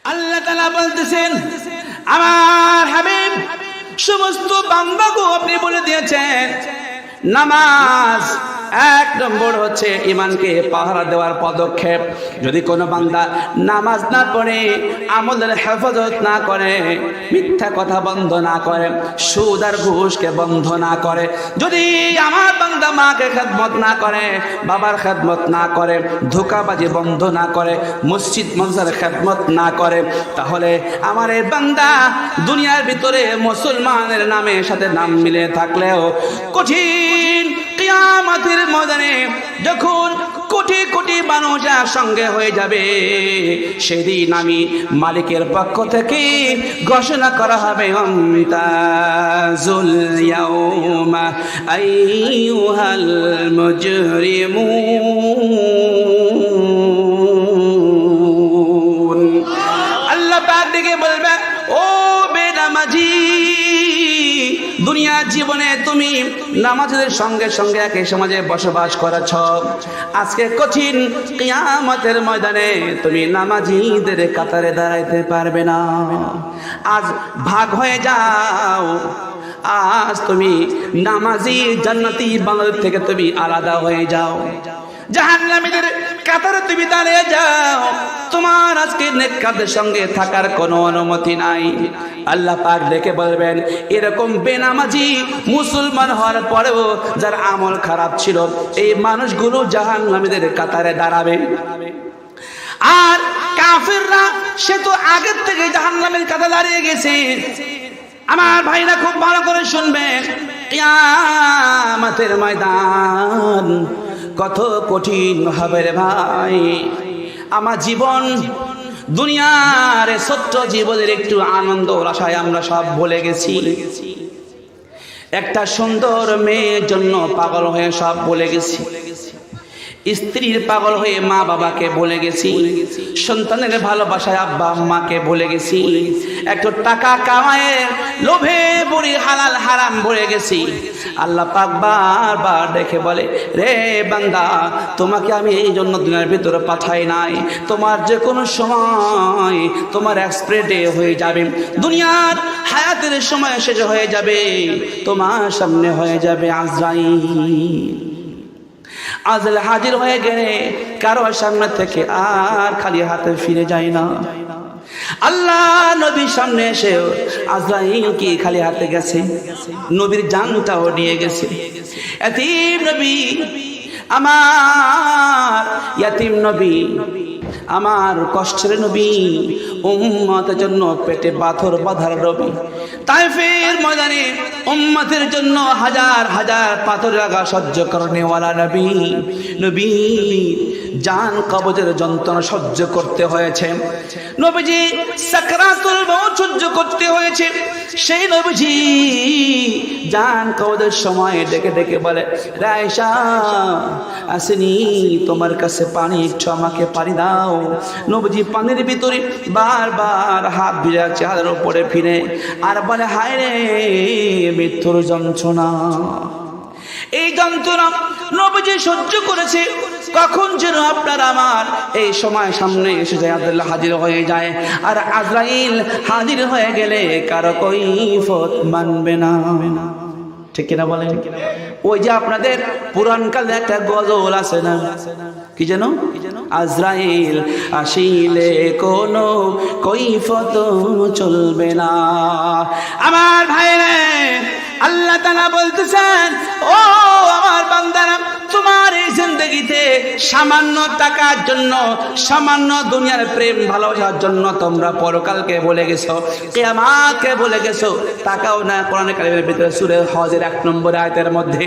আল্লাহ তাআলা বলতেছেন, আমার হাবিব সমস্ত বান্দাকে আপনি বলে দিয়েছেন নামাজ এক নম্বর হচ্ছে ঈমানকে পাহারা দেওয়ার পদক্ষেপ। যদি কোনো বান্দা নামাজ না পড়ে, আমলের হেফাজত না করে, মিথ্যা কথা বন্ধ না করে, সুদ আর ঘুষকে বন্ধ না করে, যদি আমার বান্দা মাকে খেদমত না করে, বাবার খেদমত না করে, ধোঁকাবাজি বন্ধ না করে, মসজিদ মনসার খেদমত না করে, তাহলে আমার এই বান্দা দুনিয়ার ভিতরে মুসলমানের নামের সাথে নাম মিলে থাকলেও কঠিন কিয়ামতের ময়দানে যখন কোটি কোটি মানুষ একসঙ্গে হয়ে যাবে, সেদিন আমি মালিকের পক্ষ থেকে ঘোষণা করা হবে, আমতাজুল ইয়াউমা আইয়ুহাল মুজরিমুন। আল্লাহ পাক ডেকে বলবে, ও বেনামাজি, দুনিয়ার জীবনে তুমি নামাজের সঙ্গে সঙ্গে একই সমাজে বসবাস করেছ, আজকে কঠিন কিয়ামতের ময়দানে তুমি নামাজীদের কাতারে দাঁড়াইতে পারবে না। আজ ভাগ হয়ে যাও, আজ তুমি নামাজি জান্নাতি বাংলাদেশ থেকে তুমি আলাদা হয়ে যাও, জাহান্নামীদের কাতারে তুমি দাঁড়িয়ে যাও, তোমার আজকে নেককারদের সঙ্গে থাকার কোনো অনুমতি নাই। আল্লাহ পাক দেখে বলবেন, এরকম বেনামাজি মুসলমান হওয়ার পরেও যার আমল খারাপ ছিল, এই মানুষগুলো জাহান্নামীদের কাতারে দাঁড়াবে। আর কাফিররা সে তো আগের থেকে জাহান্নামের কাতারে দাঁড়িয়ে গেছে। আমার ভাইরা খুব ভালো করে শুনবেন, কিয়ামতের ময়দান কত কঠিন হবে রে ভাই। আমার জীবন দুনিয়ার ছোট্ট জীবনের একটু আনন্দ আশায় আমরা সব ভুলে গেছি। একটা সুন্দর মেয়ের জন্য পাগল হয়ে সব ভুলে গেছি, স্ত্রীর পাগল হয়ে মা বাবাকে ভুলে গেছি, সন্তানের ভালোবাসায় আব্বা আম্মাকে ভুলে গেছি, একটু টাকা কামায়ের লোভে বুড়ি হালাল হারাম ভুলে গেছি। আল্লাহ পাক বারবার দেখে বলে, রে বান্দা, তোমাকে আমি এই জন্য দুনিয়ার ভিতরে পাঠাই নাই, তোমার যে কোনো সময় তোমার এক্সপায়ারি হয়ে যাবে, দুনিয়ার হায়াতের সময় শেষ হয়ে যাবে, তোমার সামনে হয়ে যাবে আজরাইল। আজল হাজির হয়ে গেলে কারো সামনে থেকে আর খালি হাতে ফিরে যায় না। আল্লাহ নবীর সামনে এসে আজরাইল কি খালি হাতে গেছে? নবীর জানটাও নিয়ে গেছে। ইয়াতিম নবী, আমার ইয়াতিম নবী, আমার কষ্টের নবী, উম্মতের জন্য পেটে পাথর বাঁধার নবী, তায়েফের ময়দানে উম্মতের জন্য হাজার হাজার পাথর লাগা সহ্য করনেওয়ালা নবী, নবী জান কবজের যন্ত্রণা সহ্য করতে হয়েছে, নবীজি সাকরাতুল মউত সহ্য করতে হয়েছে। সেই নবীজি জান কবজের সময় ডেকে ডেকে বলে, আয়েশা আসেনি তোমার কাছে পানি, একটু আমাকে পানি দাও। নবীজি পানির ভিতরে বারবার হাত ভিজা চেহারার উপরে ফিরে আর বলে, হায় রে মৃত্যুর যন্ত্রণা। এই যন্ত্রণা নবীজি সহ্য করেছে, কখন যেন আপনার আমার এই সময় সামনে এসে যায়, আল্লাহ হাজির হয়ে যায়। আর আজরাইল হাজির হয়ে গেলে কারো কৈফত মানবে না, ঠিক কিনা বলেন? ওই যে আপনাদের পুরাণকালে একটা গজল আছে না, কি যেন, আজরাইল আসিলে কোনো কৈফত চলবে না। আমার ভাইরা, আল্লাহ তাআলা বলতেছেন, ও আমার বান্দারা, তোমার এই জিন্দেগিতে সামান্য টাকার জন্য, সামান্য দুনিয়ার প্রেম ভালোবাসার জন্য তোমরা পরকালকে বলে গেছো, কিয়ামতকে বলে গেছো। টাকাও না, কোরআনে কারিমের ভিতরে সূরা হজের 1 নম্বর আয়াতের মধ্যে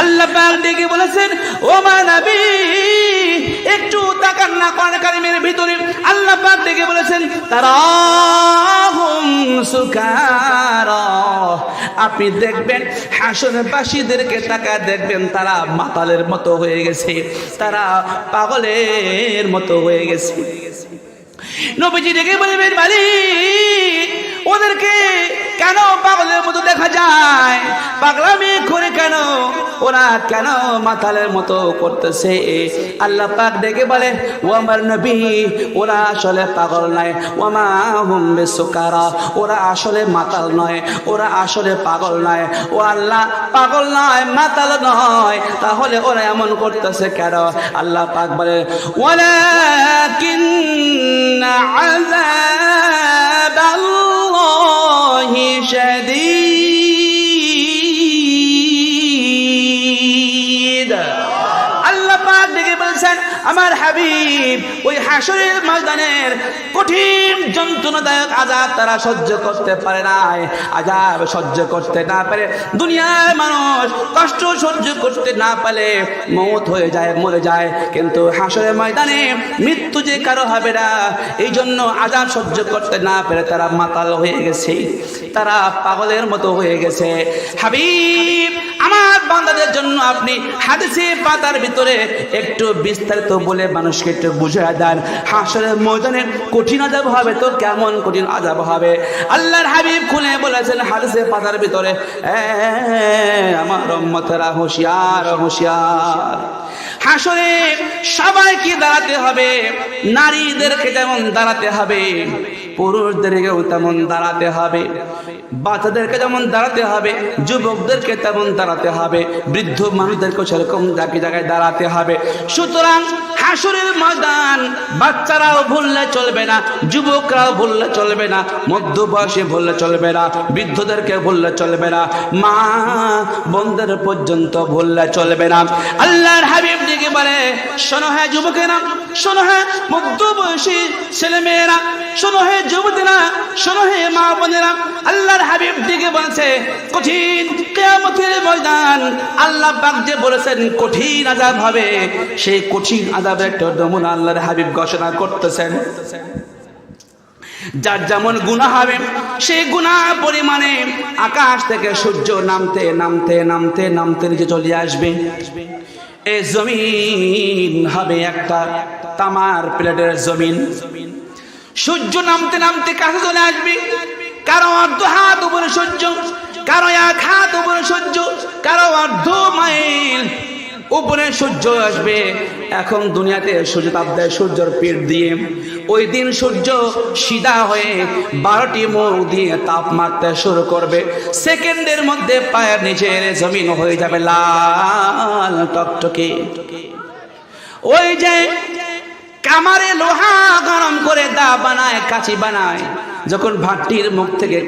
আল্লাহ পাক ডেকে বলেছেন, ও মা নবী, একটু তাকান না, কোরআনে কারিমের ভিতরে আল্লাহ পাক ডেকে বলেছেন, তারাহুম সুকারা, আপনি দেখবেন হাসরবাসীদেরকে তাকায় দেখবেন তারা মাতালের মতো হয়ে গেছে, তারা পাগলের মতো হয়ে গেছে। নবীজি ডেকে বলবেন, মালিক ওদেরকে কেন পাগলের মতো দেখা যায়? পাগলামি করে কেন? ওরা কেন মাতালের মতো করতেছে? আল্লাহ পাক ডেকে বলে, ও আমার নবী, ওরা আসলে পাগল নয়। ওমা হুম বিসুকারা, ওরা আসলে মাতাল নয়, ওরা আসলে পাগল নয়। ও আল্লাহ, পাগল নয়, মাতাল নয়, তাহলে ওরা এমন করতেছে কেন? আল্লাহ পাক বলে, ওয়ালাকিন্না আযাবাল্লাহি শাদীদ। আল্লাহ পাক ডেকে বলছেন, আমার হাবিব ওই হাসরের ময়দানের কঠিন যন্ত্রণাদায়ক আযাব তারা সহ্য করতে পারে না। আযাব সহ্য করতে না পারে দুনিয়ার মানুষ কষ্ট সহ্য করতে না পারে মওত হয়ে যায়, মরে যায়। কিন্তু হাসরের ময়দানে মৃত্যু যে কারো হবে না, এই জন্য আযাব সহ্য করতে না পেরে তারা মাতাল হয়ে গেছে, তারা পাগলের মতো হয়ে গেছে। হাবিব, আমার বান্দাদের জন্য আপনি হাদিসে পাতার ভিতরে একটু বিস্তারিত বলে মানুষকে একটু বুঝিয়ে দেন, হাসরের ময়দানে কঠিন আযাব হবে তো কেমন কঠিন আযাব হবে। আল্লাহর হাবিব খুলে বলেছেন হাদিসে পাতার ভিতরে, আমার উম্মতেরা হুঁশিয়ার হুঁশিয়ার, হাসরে সবাইকে দাঁড়াতে হবে। নারীদেরকে যেমন দাঁড়াতে হবে, পুরুষদেরকেও তেমন দাঁড়াতে হবে, বাচ্চাদেরকে যেমন দাঁড়াতে হবে, যুবকদেরকে তেমন দাঁড়াতে হবে, বৃদ্ধ মানুষদেরকে সেরকম জায়গায় দাঁড়াতে হবে। সুতরাং হাসরের ময়দান বাচ্চারাও ভুললে চলবে না, যুবকরাও ভুললে চলবে না, মধ্যবয়সী ভুললে চলবে না, বৃদ্ধদেরকে ভুললে চলবে না, মা বোনদের পর্যন্ত ভুললে চলবে না। আল্লাহর হাবিব দিকে বলে, শোনো হে যুবকেরা, শোনো হে মধ্যবয়সী ছেলেমেয়েরা, শোনো হে যুবতীরা, শোনো হে মা বোনেরা। আল্লাহর হাবিব দিকে বলছে, কঠিন কিয়ামতের ময়দান আল্লাহ পাক যে বলেছেন কঠিন আযাব হবে, সেই কঠিন আযাবের একটা নমুনা আল্লাহর হাবিব ঘোষণা করতেছেন। যার যেমন গুনাহ হবে সেই গুনাহ পরিমাণে আকাশ থেকে সূর্য নামতে নামতে নামতে নামতে নিচে চলে আসবে। এই জমিন হবে একটা তামার প্লেটের জমিন। সূর্য নামতে নামতে কাছে চলে আসবে। কারো অর্ধ হাত উপরে সূর্য, কারো এক হাত উপরে সূর্য, কারো অর্ধ মাইল উপরে সূর্য আসবে। এখন দুনিয়াতে সূর্য তাপ দেয় সূর্যের পিঠ দিয়ে, ওই দিন সূর্য সিধা হয়ে 12টি মুখ দিয়ে তাপ মারতে শুরু করবে। সেকেন্ডের মধ্যে পায়ের নিচের জমিন হয়ে যাবে লাল টকটকে। ওই যে কামারে লোহা গরম করে দা বানায়, কাঁচি বানায়, যখন ভাটির মুখ থেকে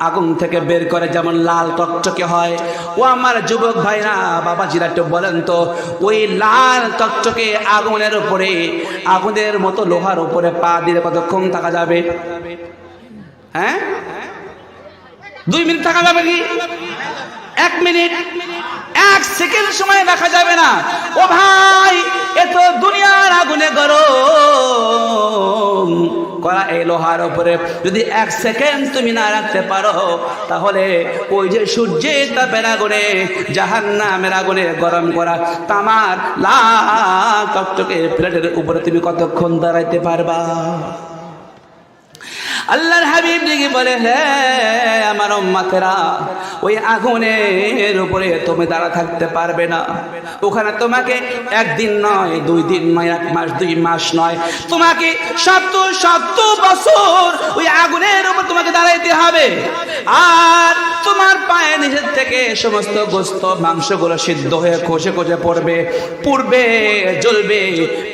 আগুন থেকে বের করে যেমন লাল টকটকে হয়। ও আমার যুবক ভাইরা, বাবাজিরা একটু বলেন তো, ওই লাল টকটকে আগুনের উপরে, আগুনের মতো লোহার উপরে পা দিলে কতক্ষণ থাকা যাবে? হ্যাঁ, 2 মিনিট থাকা যাবে কি? 1 মিনিট, 1 সেকেন্ড সময় রাখা যাবে না। ও ভাই, এত দুনিয়ার আগুনে গরম করা এই লোহার উপরে যদি 1 সেকেন্ড তুমি না রাখতে পারো, তাহলে ওই যে সূর্যের তাপের আগুনে, জাহান্নামের আগুনে গরম করা তামার লাল টকটকে প্লেটের উপরে তুমি কতক্ষণ দাঁড়াইতে পারবা? আল্লাহর হাবিব দিকে বলে, হে আমার উম্মতেরা, ওই আগুনের উপরে তুমি দাঁড়া থাকতে পারবে না। ওখানে তোমাকে 1 দিন নয়, 2 দিন নয়, 1 মাস 2 মাস নয়, তোমাকে 70 বছর ওই আগুনের উপর তোমাকে দাঁড়াইতে হবে। আর তোমার পায়ের নিচের থেকে সমস্ত গোস্ত মাংসগুলো সিদ্ধ হয়ে খসে খসে পড়বে, পুড়বে, জ্বলবে।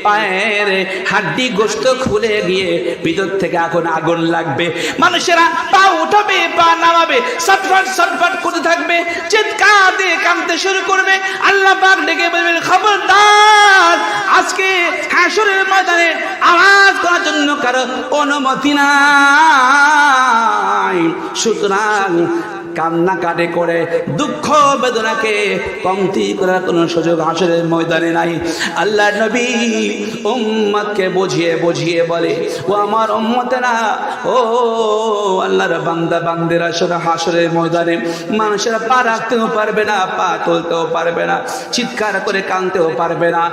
পায়ের হাড্ডি গোস্ত খুলে গিয়ে ভিতর থেকে আগুন লাগবে। মানুষেরা পা উঠাবে, পা নামাবে, সটফট সটফট করতে থাকবে, চিৎকার দিয়ে কাঁদতে শুরু করবে। আল্লাহ পাক ডেকে বলবেন, খবরদার, আজকে হাসরের ময়দানে আওয়াজ করার জন্য কারো অনুমতি নাই। সুতরাং কান্নাকাটি করে দুঃখ বেদনাকে কমতি করার কোনো সুযোগ হাসরের ময়দানে নাই। আল্লাহর নবী উম্মতকে বুঝিয়ে বুঝিয়ে বলে, ও আমার উম্মতেরা, ও আল্লাহর বান্দা বান্দিরা, শোনো হাসরের ময়দানে মানুষেরা পা রাখতেও পারবে না, পা তুলতেও পারবে না, চিৎকার করে কাঁদতেও পারবে না,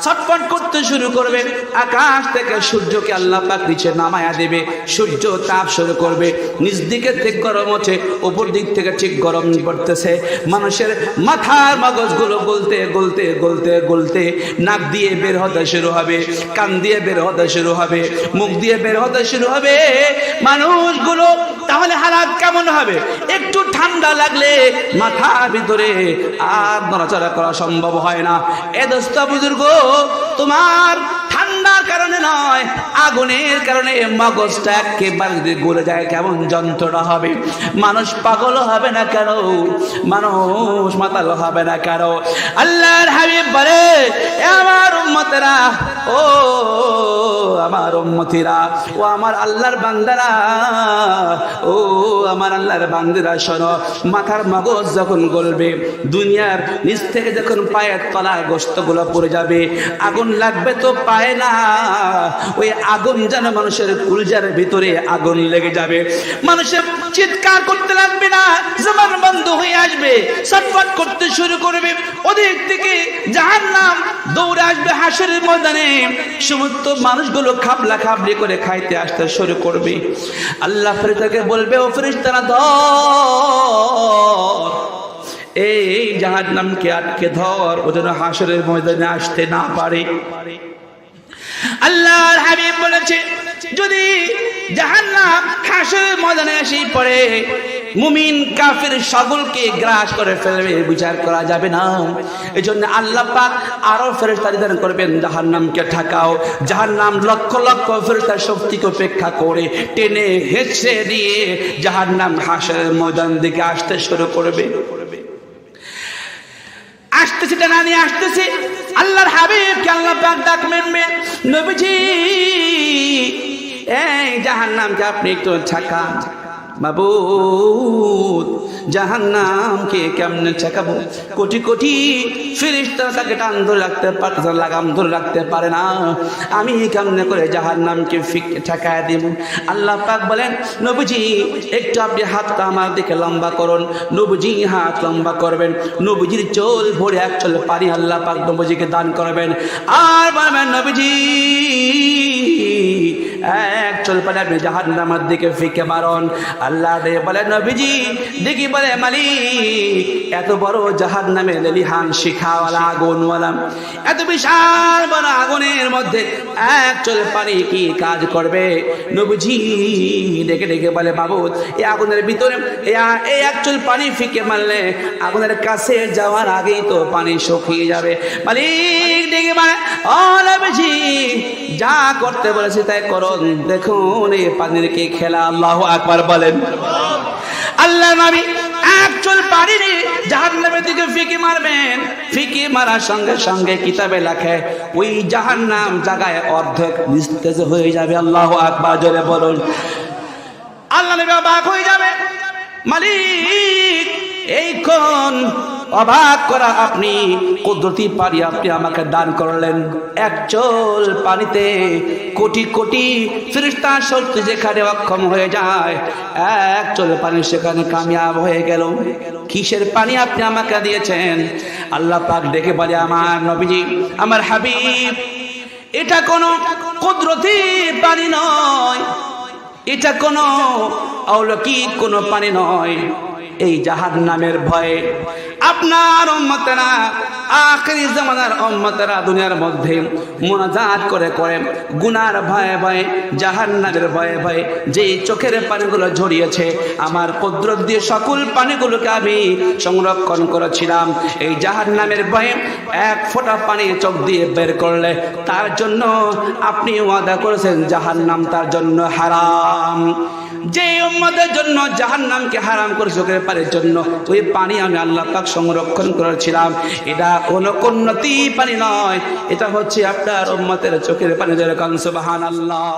ছটফট করতে শুরু করবে। আকাশ থেকে সূর্যকে আল্লাহ পাক নিচে নামায়া দেবে, সূর্য তাপ শুরু করবে, নিচ দিকে ঠিক গরম হচ্ছে, উপর দিক থেকে ঠিক গরম পড়তেছে। মানুষের মাথার মগজগুলো গলতে গলতে গলতে গলতে নাক দিয়ে বের হতে শুরু হবে, কান দিয়ে বের হতে শুরু হবে, মুখ দিয়ে বের হতে শুরু হবে মানুষগুলো। তাহলে হালাত কেমন হবে? একটু ঠান্ডা লাগলে মাথার ভিতরে আর নড়াচড়া করা সম্ভব হয় না। এ দোস্ত বুজুর্গ, তোমার ঠান্ডার কারণে নয়, আগুনের কারণে মগজটা একেবারে গলে যায়, কেমন যন্ত্রণা হবে। মানুষ পাগল হবে না কেন? মানুষ মাতাল হবে না কেন? আল্লাহর হাবিব বলে, এ আমার উম্মতেরা, ও আমার উম্মতিরা, ও আমার আল্লাহর বান্দারা, ও আমার আল্লাহর বান্দারা, শোনো, মাথার মগজ যখন গলবে, দুনিয়ার নিচ থেকে যখন পায়ের তলায় গোশতগুলো পড়ে যাবে, আগুন লাগবে তো পায় না, ওই আগুন যেন মানুষের কলিজার ভিতরে আগুন লেগে যাবে। মানুষের চিৎকার করতে লাগবে না, জবান বন্ধ হয়ে আসবে, ছটফট করতে শুরু করবে। ওদিক থেকে জাহান্নাম দৌড়ে আসবে হাসরের ময়দানে, সমস্ত মানুষগুলো খাবলা খাবলি করে খাইতে আসতে শুরু করবে। আল্লাহ ফেরেশতাকে বলবে, ও ফেরেশতারা ধর, এই জাহান্নামকে আটকে ধর, ও যেন হাসরের ময়দানে আসতে না পারে। আল্লাহর হাবিব বলেছে, যদি জাহান্নাম হাসরের ময়দানে এসে পড়ে, মুমিন কাফির সকলকে গ্রাস করে ফেলবে, বিচার করা যাবে না। এজন্য আল্লাহ পাক আরো ফেরেশতা নির্ধারণ করবেন, জাহান্নামকে ঠেকাও। জাহান্নাম লক্ষ লক্ষ ফেরেশতার শক্তিকে উপেক্ষা করে টেনে হেঁচড়ে দিয়ে জাহান্নাম হাসরের ময়দান দিকে আসতে শুরু করবে। আসতেছে, টানা নিয়ে আসতেছে। আল্লাহর হাবিবকে আল্লাহ পাক ডাক মেনবে, নবীজি, এই জাহান্নামকে আপনি একটু ঠেকান। মাবুদ, জাহান্নামকে কেমনে ঠেকাবো? কোটি কোটি ফেরেশতা তাকে টান ধরে রাখতে পারে, লাগাম ধরে রাখতে পারে না, আমি কেমনে করে জাহান্নামকে ঠেকায় দিব? আল্লাহ পাক বলেন, নবীজি, একটু আপনি হাতটা আমার দিকে লম্বা করুন। নবীজি হাত লম্বা করবেন, নবীজির চোল ভরে এক চোল পানি আল্লাহ পাক নবীজিকে দান করবেন। আর বলবেন, নবীজি, এক চোল পানি আপনি জাহান্নামের দিকে ফিকে মারুন। আল্লাহ বলে, নবীজি দেখি, বলে, মালিক, এত বড় জাহান্নামে লেলিহান শিখাওয়ালা আগুনওয়ালা, এত বিশাল বড় আগুনের মধ্যে এক চোল পানি কি কাজ করবে? নবীজি ডেকে ডেকে বলে, মাবুদ, এই আগুনের ভিতরে এই এক চোল পানি ফিকে মারলে আগুনের কাছে যাওয়ার আগেই তো পানি শুকিয়ে যাবে। মালিক ডেকে বলে, ও নবীজি, যা করতে বলেছি তাই করুন, দেখুন এই পানির কি খেলা। আল্লাহু আকবার বলেন। আল্লাহ নবী এক চুল পানি জাহান্নামের দিকে ফিকে মারবেন, ফিকে মারার সঙ্গে সঙ্গে কিতাবে লেখে ওই জাহান্নাম জায়গায় অর্ধেক নিস্তেজ হয়ে যাবে। আল্লাহু আকবার জোরে বলুন। আল্লাহ নবী অবাক হয়ে যাবে, মালিক, এই কোন অবাক করা আপনি কুদরতি পানি আপনি আমাকে দান করলেন। এক চোল পানিতে কোটি কোটি ফেরেশতা শক্তি যেখানে অক্ষম হয়ে যায়, এক চোল পানি সেখানে কামিয়াব হয়ে গেল। কিসের পানি আপনি আমাকে দিয়েছেন? আল্লাহ পাক ডেকে বলে, আমার নবীজি, আমার হাবিব, এটা কোনো কুদরতি পানি নয়, এটা কোনো অলৌকিক কোনো পানি নয়। এই জাহান্নামের ভয়ে আপনার উম্মতেরা, আখিরি জামানার উম্মতেরা দুনিয়ার মধ্যে মুনাজাত করে করে গুনার ভয়ে ভয়ে, জাহান্নামের ভয়ে ভয়ে যে চোখের পানিগুলো ঝরিয়েছে, আমার কুদরত দিয়ে সকল পানিগুলোকে আমি সংরক্ষণ করেছিলাম। এই জাহান্নামের ভয়ে এক ফোঁটা পানি চোখ দিয়ে বের করলে তার জন্য আপনি ওয়াদা করেছেন জাহান্নাম তার জন্য হারাম। যে উম্মতের জন্য জাহান্নামকে হারাম করে চোখের পানির জন্য ওই পানি আমি আল্লাহ পাক সংরক্ষণ করেছিলাম। এটা কোনো উন্নতি পানি নয়, এটা হচ্ছে আপনার উম্মতের চোখের পানি। যেরকম সুবহানাল্লাহ।